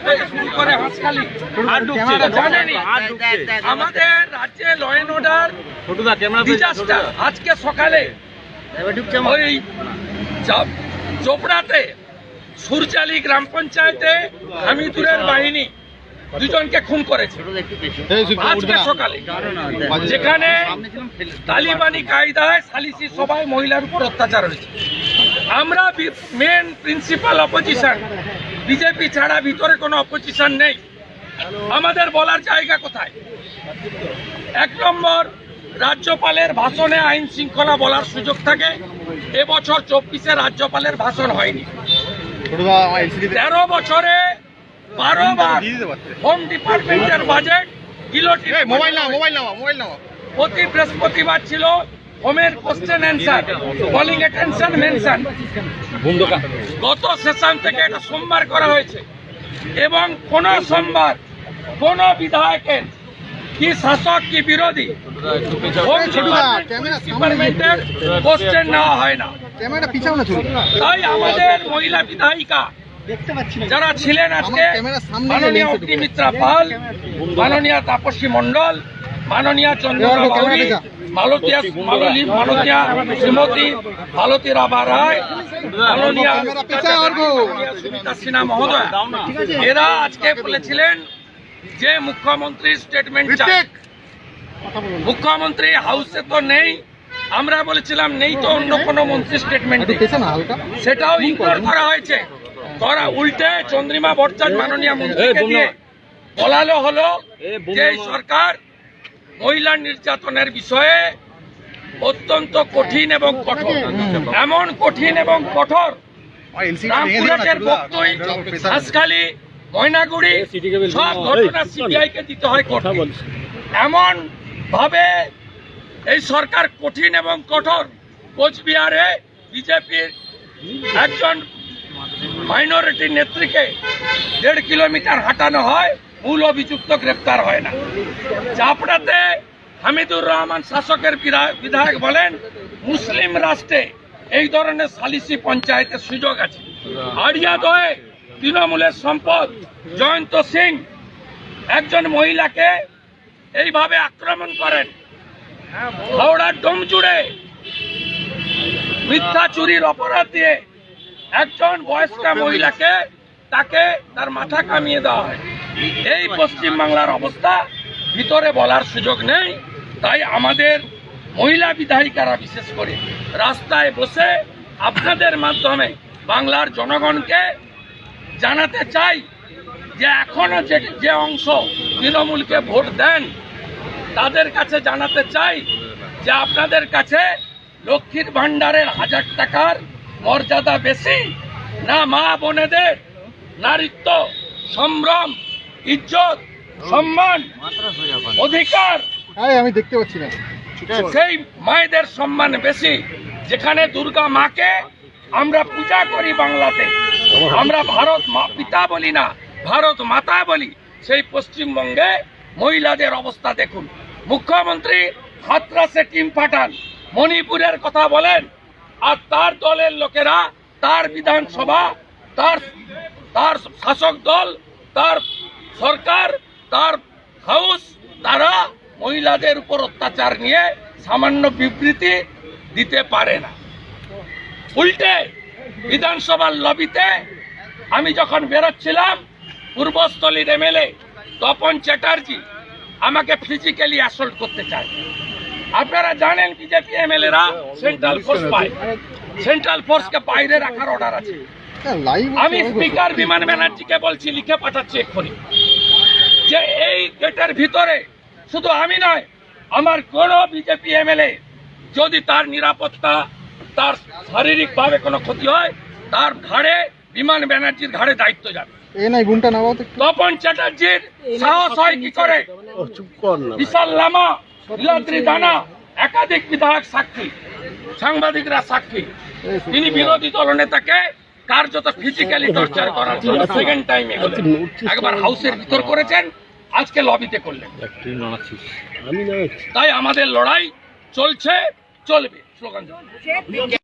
থেকে শুরু করে হাঁসখালি জানেনি আমাদের রাজ্যে ল অ্যান্ড অর্ডার ডিজাস্টার। আজকে সকালে ওই চোপড়াতে সুরচালি গ্রাম পঞ্চায়েতে হামিদুরের বাহিনী দুজনকে খুন করেছে আজকে সকালে, যেখানে তালিবানি কায়দায় সালিসি সভায় মহিলার উপর অত্যাচার হয়েছে। আমরা মেন প্রিন্সিপাল অপোজিশন, বিজেপি ছাড়া ভিতরে কোনো অপোজিশন নেই। আমাদের বলার জায়গা কোথায়? এক নম্বর, রাজ্যপালের ভাষণে আইন শৃঙ্খলা বলার সুযোগ থাকে। এবছর 24-এ রাজ্যপালের ভাষণ হয়নি। 13 বছরে 12 বার হোম ডিপার্টমেন্টের বাজেট গিলোটিন। প্রতি বৃহস্পতিবার ছিল হোমের question answer, calling attention mention. গত সেশন থেকে এটা সোমবার করা হয়েছে এবং কোন সোমবার কোন বিধায়কের কি শাসক কি বিরোধী হোম ডিপার্টমেন্টের কোশ্চেন নেওয়া হয় না। তাই আমাদের মহিলা বিধায়িকা যারা ছিলেন আজকে, মাননীয় অগ্নিমিত্রা পাল, মাননীয় তাপসী মণ্ডল, মাননীয় চন্দ্রা গৌরী, মালতীয়া শ্রীমতী মালতী রাভা রায়, মাননীয় সুমিতা সিনহা মহোদয়, এরা আজকে বলেছিলেন যে মুখ্যমন্ত্রীর স্টেটমেন্ট চাই। মুখ্যমন্ত্রী হাউসে তো নেই, আমরা বলেছিলাম নেই তো অন্য কোনো মন্ত্রী স্টেটমেন্ট, সেটাও ইগনোর করা হয়েছে। উল্টে চন্দ্রিমা ভট্টাচার্য মাননীয় মন্ত্রীকে দিয়ে বলালো হলো যে সরকার মহিলা নির্যাতনের বিষয়ে অত্যন্ত কঠিন এবং কঠোর, এমন কঠিন এবং কঠোর রামপুরহাটের বক্তই, হাঁসখালি, ময়নাগুড়ি সব ঘটনা সিবিআইকে দিতে হয় করতে। এমন ভাবে এই সরকার কঠিন এবং কঠোর। কোচবিহারে বিজেপির একজন মাইনরিটি নেত্রীকে 1.5 কিলোমিটার হাঁটানো হয়, মূল অভিযুক্ত গ্রেপ্তার হয় না। চাপড়াতে হামিদুর রহমান শাসকের বিধায়ক বলেন মুসলিম রাষ্ট্রে এই ধরনের সালিসি পঞ্চায়েতের সুযোগ আছে। আড়িয়াদহে তৃণমূলের সম্পদ জয়ন্ত সিং একজন মহিলাকে এইভাবে আক্রমণ করেন। হাওড়ার ডোমজুড়ে মিথ্যা চুরির অপরাধ দিয়ে একজন বয়স্কা মহিলাকে তার মাথা কামিয়ে দেওয়া হয়। এই পশ্চিম বাংলার অবস্থা ভিতরে বলার সুযোগ নেই। তাই আমাদের মহিলা বিধায়িকারা বিশেষ করে রাস্তায় বসে আপনাদের মাধ্যমে বাংলার জনগণকে জানাতে চাই যে এখনো যে অংশ তৃণমূলকে ভোট দেন তাদের কাছে জানাতে চাই যে আপনাদের কাছে লক্ষ্মীর ভাণ্ডারের 1000 টাকার মর্যাদা বেশি না মা বোনেদের নারীত্ব, সম্ভ্রম, ইজ্জত, সম্মান, অধিকার আমি দেখতে পাচ্ছি না, সেই মায়েদের সম্মান বেশি। যেখানে দুর্গা মাকে আমরা পূজা করি বাংলাতে, আমরা ভারত পিতা বলি না, ভারত মাতা বলি, সেই পশ্চিমবঙ্গে মহিলাদের অবস্থা দেখুন। মুখ্যমন্ত্রী হাতরাসে টিম পাঠান, মণিপুরের কথা বলেন, আর তার দলের লোকেরা, তার বিধানসভা, তার শাসক দল, তার সরকার, তার হাউস, তারা মহিলাদের উপর অত্যাচার নিয়ে সামান্য বিবৃতি দিতে পারে না। উল্টে বিধানসভার লবিতে আমি যখন বেরোচ্ছিলাম, পূর্বস্থলীর এমএলএ তপন চ্যাটার্জি আমাকে ফিজিক্যালি অ্যাসল্ট করতে চায়। আপনারা জানেন বিজেপি এমএলএরা সেন্ট্রাল ফোর্স পায়, সেন্ট্রাল ফোর্সকে বাইরে রাখার অর্ডার আছে। আমি স্পিকার বিমান ব্যানার্জিকে বলছি, লিখে পাঠাচ্ছি এক্ষুনি, যে এই গেটের ভিতরে শুধু আমি নয়, আমার কোন বিজেপি এমএলএ যদি তার নিরাপত্তা, তার শারীরিকভাবে কোনো ক্ষতি হয়, তার ঘাড়ে, বিমান ব্যানার্জির ঘাড়ে দায়িত্ব যাবে। তপন চ্যাটার্জির সাহস হয় কি করে? বিশাল লামা, নীলাদ্রি দানা, একাধিক বিধায়ক সাক্ষী, সাংবাদিকরা সাক্ষী। তিনি বিরোধী দলনেতাকে কার্যত ফিজিক্যালি টর্চার করার জন্য সেকেন্ড টাইম একবার হাউসের ভিতর করেছেন, আজকে লবিতে করলেন। তাই আমাদের লড়াই চলছে, চলবে, স্লোগান।